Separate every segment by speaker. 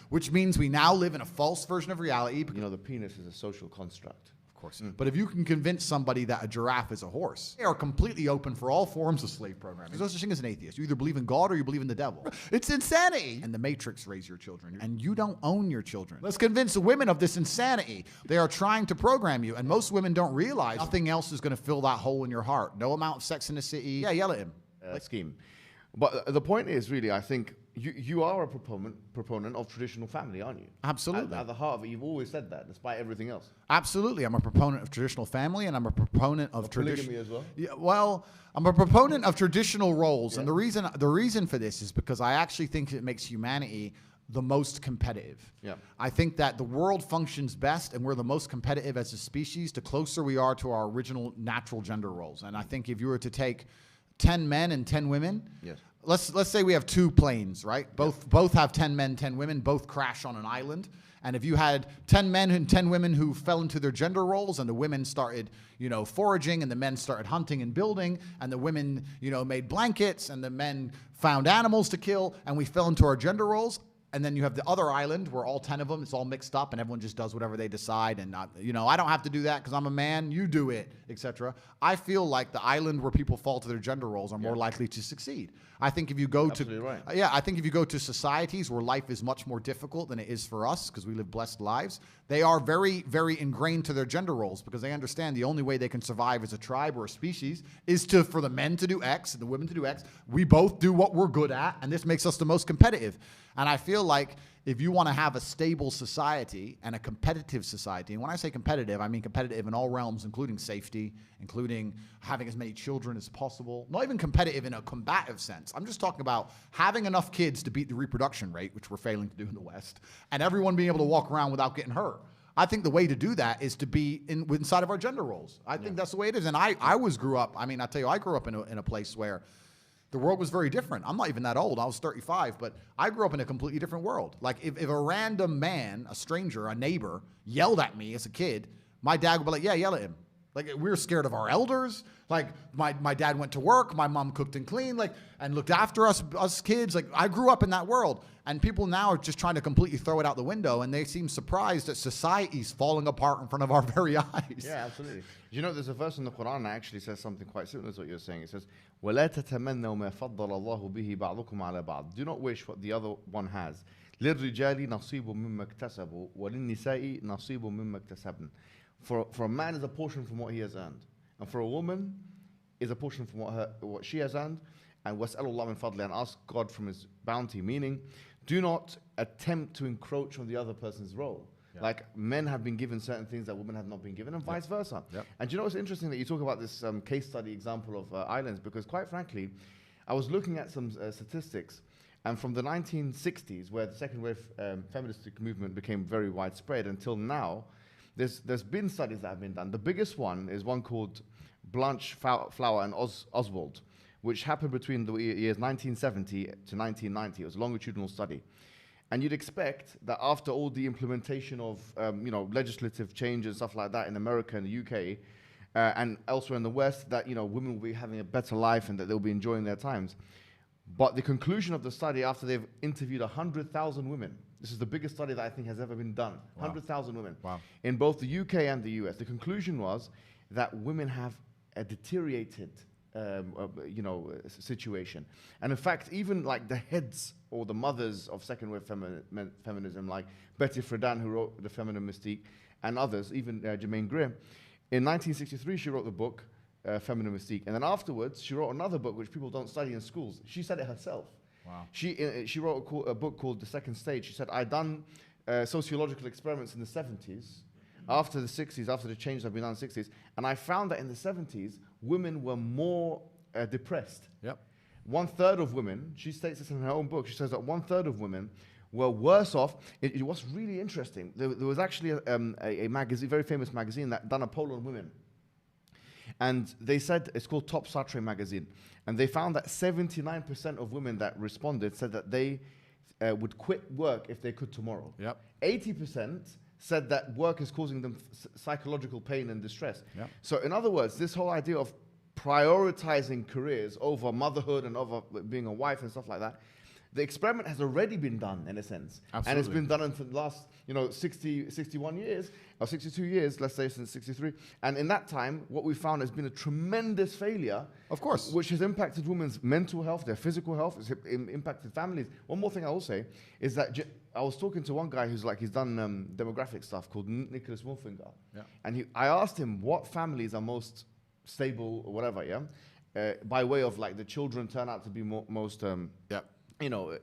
Speaker 1: which means we now live in a false version of reality.
Speaker 2: You know, the penis is a social construct.
Speaker 1: Of course. But if you can convince somebody that a giraffe is a horse, they are completely open for all forms of slave programming. There's no such thing as an atheist. You either believe in God or you believe in the devil. It's insanity. And the Matrix raise your children. And you don't own your children. Let's convince the women of this insanity. They are trying to program you. And most women don't realize nothing else is going to fill that hole in your heart. No amount of Sex in the City. Yeah, yell at him.
Speaker 2: Scheme. But the point is, really, I think you are a proponent of traditional family, aren't you?
Speaker 1: Absolutely.
Speaker 2: At the heart of it, you've always said that, despite everything else.
Speaker 1: Absolutely. I'm a proponent of traditional family, and I'm a proponent of
Speaker 2: polygamy as well?
Speaker 1: Yeah, well, I'm a proponent of traditional roles. And the reason for this is because I actually think it makes humanity the most competitive.
Speaker 2: Yeah.
Speaker 1: I think that the world functions best and we're the most competitive as a species the closer we are to our original natural gender roles. And I think if you were to take 10 men and 10 women,
Speaker 2: yes.
Speaker 1: Let's say we have two planes, right? Both have 10 men, 10 women, both crash on an island. And if you had 10 men and 10 women who fell into their gender roles and the women started, foraging and the men started hunting and building and the women, made blankets and the men found animals to kill and we fell into our gender roles. And then you have the other island where all 10 of them, it's all mixed up and everyone just does whatever they decide. And, I don't have to do that because I'm a man, you do it, etc. I feel like the island where people fall to their gender roles are more likely to succeed. I think if you go I think if you go to societies where life is much more difficult than it is for us because we live blessed lives, they are very, very ingrained to their gender roles because they understand the only way they can survive as a tribe or a species is for the men to do X and the women to do X. We both do what we're good at, and this makes us the most competitive. And I feel like if you want to have a stable society and a competitive society, and when I say competitive, I mean competitive in all realms, including safety, including having as many children as possible, not even competitive in a combative sense. I'm just talking about having enough kids to beat the reproduction rate, which we're failing to do in the West, and everyone being able to walk around without getting hurt. I think the way to do that is to be inside of our gender roles. I think that's the way it is. And I grew up in a place where the world was very different. I'm not even that old. I was 35, but I grew up in a completely different world. Like if a random man, a stranger, a neighbor, yelled at me as a kid, my dad would be like, yeah, yell at him. Like we were scared of our elders. Like my dad went to work, my mom cooked and cleaned, and looked after us kids. Like I grew up in that world. And people now are just trying to completely throw it out the window, and they seem surprised that society's falling apart in front of our very eyes.
Speaker 2: Yeah, absolutely. There's a verse in the Quran that actually says something quite similar to what you're saying. It says, وَلَا تَتَمَنَّوْا مَا فَضَّلَ اللَّهُ بِهِ بَعْضُكُمْ عَلَى بَعْضٍ. Do not wish what the other one has. لِلرِّجَالِ نَصِيبٌ مِمَّا اكْتَسَبُوا وَلِلنِّسَاءِ نَصِيبٌ مِمَّا اكْتَسَبْنَ. For a man is a portion from what he has earned, and for a woman is a portion from what she has earned. And وَاسْأَلُوا اللَّهَ مِنْ فَضْلِهِ, and ask God from His bounty, meaning do not attempt to encroach on the other person's role. Yeah. Like men have been given certain things that women have not been given, and vice versa. Yep. And it's interesting that you talk about this case study example of islands, because quite frankly, I was looking at some statistics, and from the 1960s, where the second wave feministic movement became very widespread, until now, there's been studies that have been done. The biggest one is one called Blanche Flower and Oswald, which happened between the years 1970 to 1990. It was a longitudinal study. And you'd expect that after all the implementation of legislative changes and stuff like that in America and the UK and elsewhere in the West, that women will be having a better life and that they'll be enjoying their times. But the conclusion of the study, after they've interviewed 100,000 women, this is the biggest study that I think has ever been done, 100,000 women, in both the UK and the US. The conclusion was that women have a deteriorated situation. And in fact, even like the heads or the mothers of second wave feminism, like Betty Friedan, who wrote The Feminine Mystique, and others, even Germaine Greer, in 1963 she wrote the book Feminine Mystique, and then afterwards she wrote another book which people don't study in schools. She said it herself. Wow. She wrote a book called The Second Stage. She said, I'd done sociological experiments in the 70s, after the 60s, after the changes that have been done in the 60s, and I found that in the 70s, women were more depressed. Yep. 1/3 of women, she states this in her own book, she says that 1/3 of women were worse off. It was really interesting. There was actually a magazine, very famous magazine, that done a poll on women. And they said, it's called Top Satre magazine, and they found that 79% of women that responded said that they would quit work if they could tomorrow. Yep. 80% said that work is causing them psychological pain and distress. Yep. So in other words, this whole idea of prioritizing careers over motherhood and over being a wife and stuff like that, The experiment has already been done, in a sense.
Speaker 1: Absolutely.
Speaker 2: And it's been done for the last, 61 years, or 62 years, let's say, since 63. And in that time, what we found has been a tremendous failure.
Speaker 1: Of course.
Speaker 2: Which has impacted women's mental health, their physical health, it's impacted families. One more thing I will say is that I was talking to one guy he's done demographic stuff called Nicholas Wolfinger. Yeah. And I asked him what families are most stable or whatever, by way of like the children turn out to be most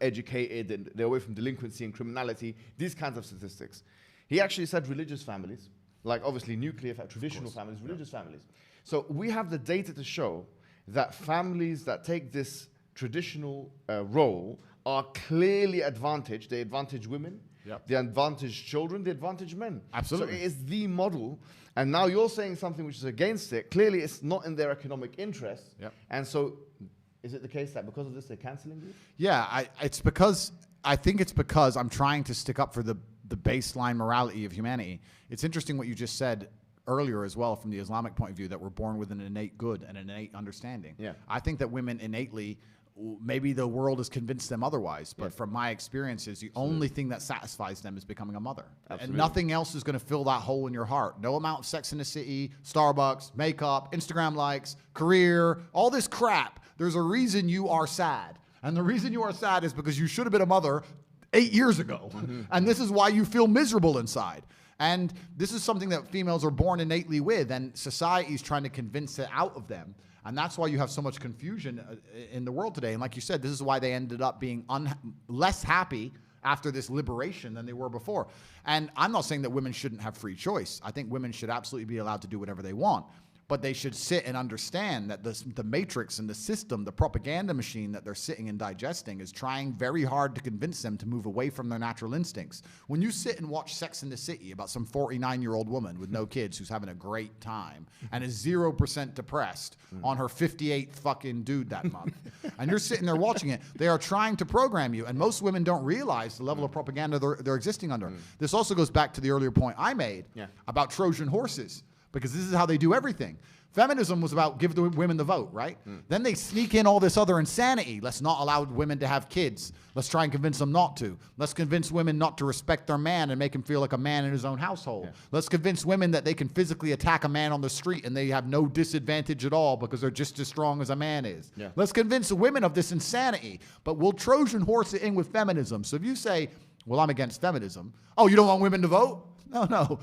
Speaker 2: educated, and they're away from delinquency and criminality, these kinds of statistics. He actually said religious families, like obviously nuclear, traditional families, religious families. So we have the data to show that families that take this traditional role are clearly advantaged. They advantage women, they advantage children, they advantage men.
Speaker 1: Absolutely.
Speaker 2: So it is the model. And now you're saying something which is against it. Clearly it's not in their economic interest. And so is it the case that because of this they're cancelling you?
Speaker 1: Yeah, I think it's because I'm trying to stick up for the baseline morality of humanity. It's interesting what you just said earlier as well from the Islamic point of view, that we're born with an innate good and an innate understanding. Yeah. I think that women innately, maybe the world has convinced them otherwise, but from my experiences, the only thing that satisfies them is becoming a mother. Absolutely. And nothing else is going to fill that hole in your heart. No amount of Sex in the City, Starbucks, makeup, Instagram likes, career, all this crap. There's a reason you are sad. And the reason you are sad is because you should have been a mother 8 years ago. And this is why you feel miserable inside. And this is something that females are born innately with, and society is trying to convince it out of them. And that's why you have so much confusion in the world today. And like you said, this is why they ended up being less happy after this liberation than they were before. And I'm not saying that women shouldn't have free choice. I think women should absolutely be allowed to do whatever they want. But they should sit and understand that the matrix and the system, the propaganda machine that they're sitting and digesting is trying very hard to convince them to move away from their natural instincts. When you sit and watch Sex in the City about some 49-year-old woman with no kids who's having a great time and is 0% depressed on her 58th fucking dude that month, and you're sitting there watching it, they are trying to program you. And most women don't realize the level of propaganda they're existing under. This also goes back to the earlier point I made about Trojan horses, because this is how they do everything. Feminism was about give the women the vote, right? Then they sneak in all this other insanity. Let's not allow women to have kids. Let's try and convince them not to. Let's convince women not to respect their man and make him feel like a man in his own household. Let's convince women that they can physically attack a man on the street and they have no disadvantage at all because they're just as strong as a man is. Let's convince women of this insanity, but we'll Trojan horse it in with feminism. So if you say, well, I'm against feminism. Oh, you don't want women to vote? No.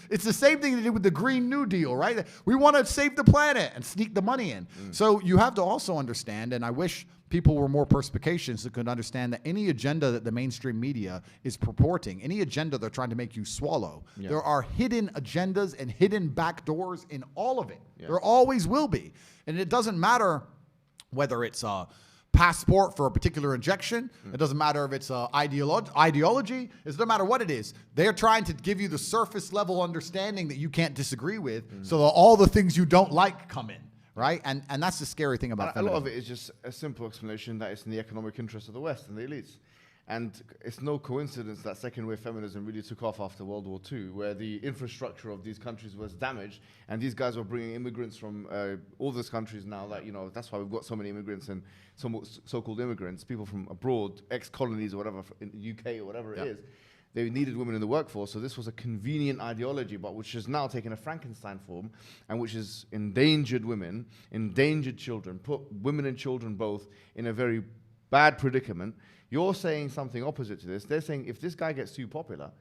Speaker 1: It's the same thing they did with the Green New Deal, right? We want to save the planet and sneak the money in. So you have to also understand, and I wish people were more perspicacious that could understand that any agenda that the mainstream media is purporting, any agenda they're trying to make you swallow, there are hidden agendas and hidden backdoors in all of it. There always will be. And it doesn't matter whether it's a passport for a particular injection. It doesn't matter if it's ideology. It doesn't matter what it is. They're trying to give you the surface level understanding that you can't disagree with, so that all the things you don't like come in, right? And that's the scary thing about feminism.
Speaker 2: A lot of it is just a simple explanation that it's in the economic interest of the West and the elites. And it's no coincidence that second wave feminism really took off after World War II, where the infrastructure of these countries was damaged, and these guys were bringing immigrants from all these countries now. That, that's why we've got so many immigrants and so-called immigrants, people from abroad, ex-colonies or whatever, in the UK or whatever it is. They needed women in the workforce, so this was a convenient ideology, but which has now taken a Frankenstein form, and which has endangered women, endangered children, put women and children both in a very bad predicament. You're saying something opposite to this. They're saying if this guy gets too popular,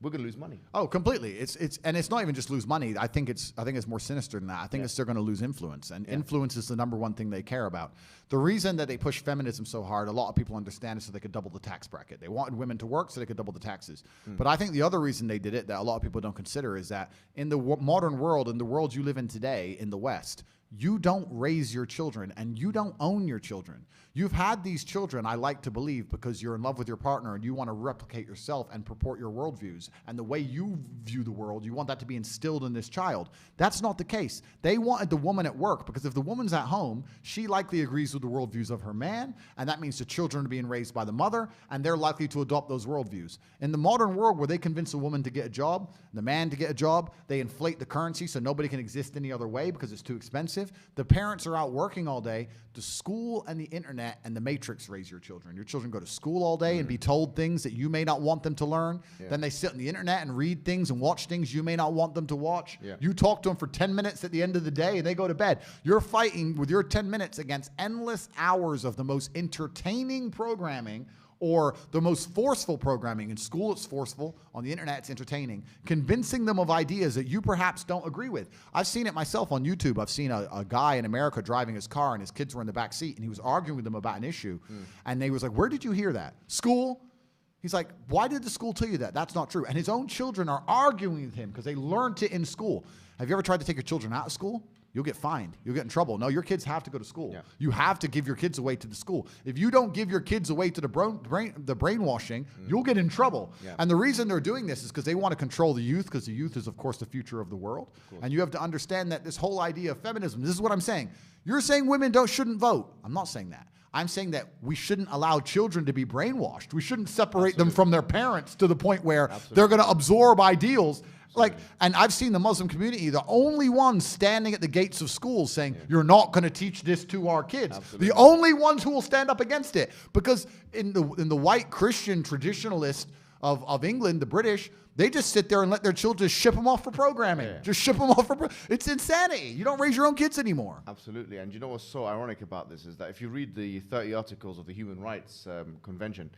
Speaker 2: we're going to lose money.
Speaker 1: Oh, completely. And it's not even just lose money. I think it's more sinister than that. I think they're going to lose influence, and influence is the number one thing they care about. The reason that they push feminism so hard, a lot of people understand, is so they could double the tax bracket. They wanted women to work so they could double the taxes. But I think the other reason they did it that a lot of people don't consider is that in the modern world, in the world you live in today in the West, you don't raise your children and you don't own your children. You've had these children, I like to believe, because you're in love with your partner and you want to replicate yourself and purport your worldviews. And the way you view the world, you want that to be instilled in this child. That's not the case. They wanted the woman at work, because if the woman's at home, she likely agrees with the worldviews of her man, and that means the children are being raised by the mother, and they're likely to adopt those worldviews. In the modern world, where they convince a woman to get a job, the man to get a job, they inflate the currency so nobody can exist any other way because it's too expensive. perspective, the parents are out working all day. The school and the internet and the matrix raise your children. Your children go to school all day and be told things that you may not want them to learn.
Speaker 2: Yeah.
Speaker 1: Then they sit on the internet and read things and watch things you may not want them to watch.
Speaker 2: Yeah.
Speaker 1: You talk to them for 10 minutes at the end of the day and they go to bed. You're fighting with your 10 minutes against endless hours of the most entertaining programming or the most forceful programming. In school, it's forceful. On the internet, it's entertaining. Convincing them of ideas that you perhaps don't agree with. I've seen it myself on YouTube. I've seen a guy in America driving his car, and his kids were in the back seat, and he was arguing with them about an issue. And they was like, where did you hear that? School? He's like, why did the school tell you that? That's not true. And his own children are arguing with him because they learned it in school. Have you ever tried to take your children out of school? You'll get fined. You'll get in trouble. No, your kids have to go to school.
Speaker 2: Yeah.
Speaker 1: You have to give your kids away to the school. If you don't give your kids away to the brainwashing, you'll get in trouble.
Speaker 2: Yeah.
Speaker 1: And the reason they're doing this is because they want to control the youth, because the youth is, of course, the future of the world. And you have to understand that this whole idea of feminism, this is what I'm saying. You're saying women shouldn't vote. I'm not saying that. I'm saying that we shouldn't allow children to be brainwashed. We shouldn't separate them from their parents to the point where they're going to absorb ideals. Like, and I've seen the Muslim community, the only ones standing at the gates of schools saying, you're not going to teach this to our kids.
Speaker 2: Absolutely.
Speaker 1: The only ones who will stand up against it. Because in the white Christian traditionalist of England, the British, they just sit there and let their children ship them off for programming.
Speaker 2: Yeah.
Speaker 1: Just ship them off for it's insanity. You don't raise your own kids anymore.
Speaker 2: Absolutely. And you know what's so ironic about this is that if you read the 30 articles of the Human Rights Convention,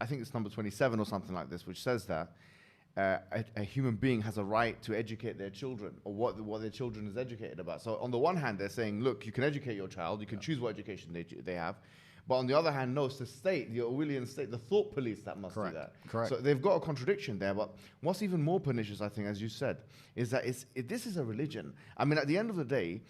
Speaker 2: I think it's number 27 or something like this, which says that a human being has a right to educate their children, or what their children is educated about. So on the one hand, they're saying, look, you can educate your child, you can choose what education they have. But on the other hand, no, it's the state, the Orwellian state, the thought police that must do that.
Speaker 1: Correct.
Speaker 2: So they've got a contradiction there. But what's even more pernicious, I think, as you said, is that this is a religion. I mean, at the end of the day,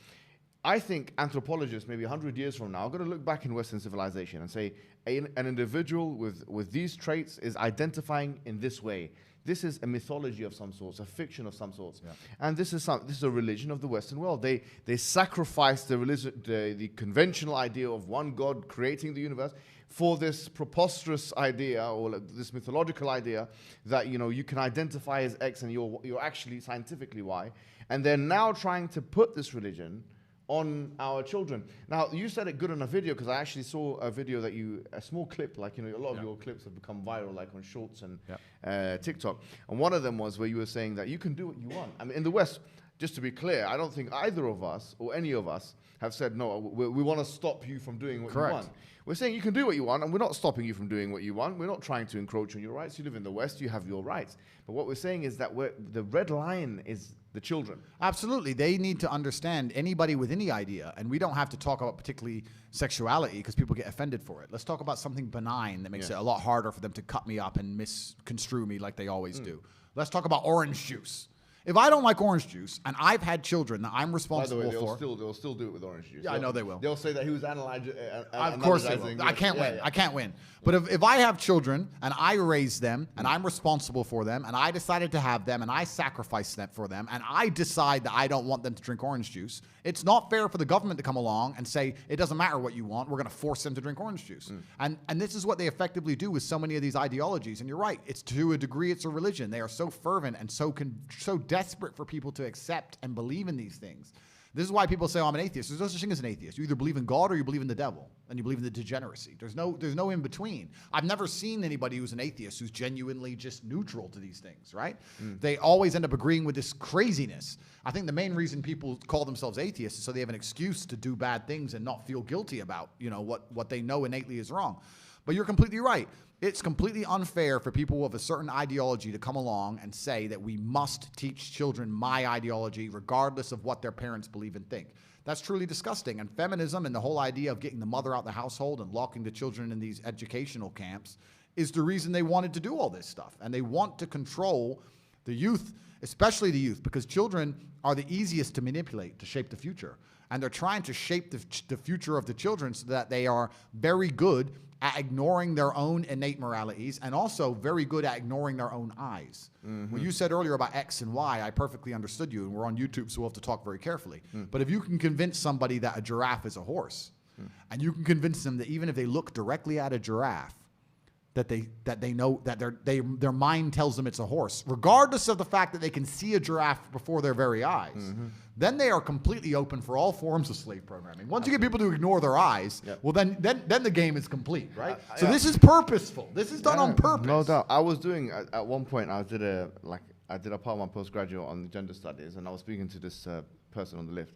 Speaker 2: I think anthropologists, maybe 100 years from now, are going to look back in Western civilization and say an individual with these traits is identifying in this way. This is a mythology of some sorts, a fiction of some sorts. Yeah. And this is a religion of the Western world. They sacrifice the conventional idea of one God creating the universe for this preposterous idea, or this mythological idea that you can identify as X and you're actually scientifically Y. And they're now trying to put this religion on our children. Now, you said it good on a video, because I actually saw a video a small clip, like, a lot of your clips have become viral, like on Shorts and TikTok. And one of them was where you were saying that you can do what you want. I mean, in the West, just to be clear, I don't think either of us or any of us have said, no, we want to stop you from doing what you want. We're saying you can do what you want, and we're not stopping you from doing what you want. We're not trying to encroach on your rights. You live in the West, you have your rights. But what we're saying is that the red line is the children.
Speaker 1: Absolutely. They need to understand anybody with any idea, and we don't have to talk about particularly sexuality because people get offended for it. Let's talk about something benign that makes it a lot harder for them to cut me up and misconstrue me like they always do. Let's talk about orange juice. If I don't like orange juice, and I've had children that I'm responsible
Speaker 2: for... By the way,
Speaker 1: for...
Speaker 2: they'll still do it with orange juice.
Speaker 1: Yeah, I know they will.
Speaker 2: They'll say that he was analyzing...
Speaker 1: Of course they will. I can't win. I can't win. But if I have children, and I raise them, and I'm responsible for them, and I decided to have them, and I sacrifice that for them, and I decide that I don't want them to drink orange juice, it's not fair for the government to come along and say, it doesn't matter what you want, we're going to force them to drink orange juice. And this is what they effectively do with so many of these ideologies. And you're right. It's to a degree, it's a religion. They are so fervent and so desperate for people to accept and believe in these things. This is why people say, oh, I'm an atheist. There's no such thing as an atheist. You either believe in God or you believe in the devil, and you believe in the degeneracy. There's no in between. I've never seen anybody who's an atheist who's genuinely just neutral to these things, right? They always end up agreeing with this craziness. I think the main reason people call themselves atheists is so they have an excuse to do bad things and not feel guilty about, what they know innately is wrong. But you're completely right. It's completely unfair for people of a certain ideology to come along and say that we must teach children my ideology regardless of what their parents believe and think. That's truly disgusting. And feminism and the whole idea of getting the mother out of the household and locking the children in these educational camps is the reason they wanted to do all this stuff. And they want to control the youth, especially the youth, because children are the easiest to manipulate to shape the future. And they're trying to shape the future of the children so that they are very good at ignoring their own innate moralities, and also very good at ignoring their own eyes. When you said earlier about X and Y, I perfectly understood you, and we're on YouTube, so we'll have to talk very carefully. But if you can convince somebody that a giraffe is a horse, and you can convince them that even if they look directly at a giraffe, that they know that their mind tells them it's a horse, regardless of the fact that they can see a giraffe before their very eyes, then they are completely open for all forms of slave programming. Once you get people to ignore their eyes, well, then the game is complete, right? So this is purposeful. This is done on purpose.
Speaker 2: No doubt. I was doing at one point. I did a part of my postgraduate on gender studies, and I was speaking to this person on the lift,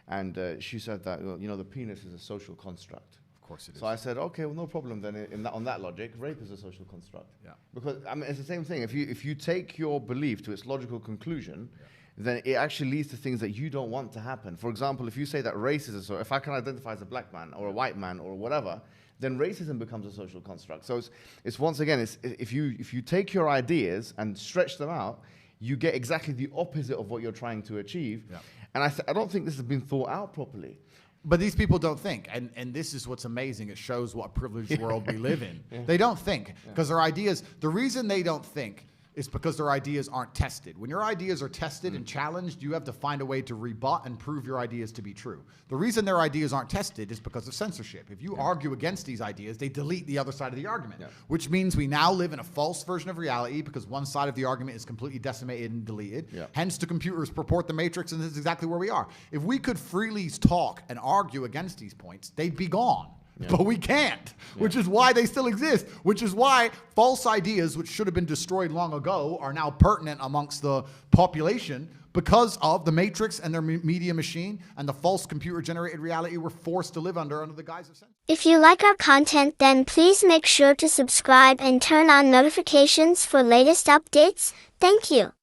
Speaker 2: and she said that the penis is a social construct.
Speaker 1: Of course it is.
Speaker 2: So I said, okay, well, no problem then. On that logic, rape is a social construct.
Speaker 1: Yeah.
Speaker 2: Because I mean, it's the same thing. If you take your belief to its logical conclusion, then it actually leads to things that you don't want to happen. For example, if you say that racism, so if I can identify as a black man or a white man or whatever, then racism becomes a social construct. So it's once again, if you take your ideas and stretch them out, you get exactly the opposite of what you're trying to achieve. Yeah. And I don't think this has been thought out properly.
Speaker 1: But these people don't think, and this is what's amazing. It shows what privileged world we live in. They don't think because their ideas. The reason they don't think is because their ideas aren't tested. When your ideas are tested and challenged, you have to find a way to rebut and prove your ideas to be true. The reason their ideas aren't tested is because of censorship. If you argue against these ideas, they delete the other side of the argument, which means we now live in a false version of reality because one side of the argument is completely decimated and deleted. Hence, the computers purport the matrix, and this is exactly where we are. If we could freely talk and argue against these points, they'd be gone. But we can't, which is why they still exist, which is why false ideas, which should have been destroyed long ago, are now pertinent amongst the population because of the matrix and their media machine and the false computer-generated reality we're forced to live under the guise of censorship.
Speaker 3: If you like our content, then please make sure to subscribe and turn on notifications for latest updates. Thank you.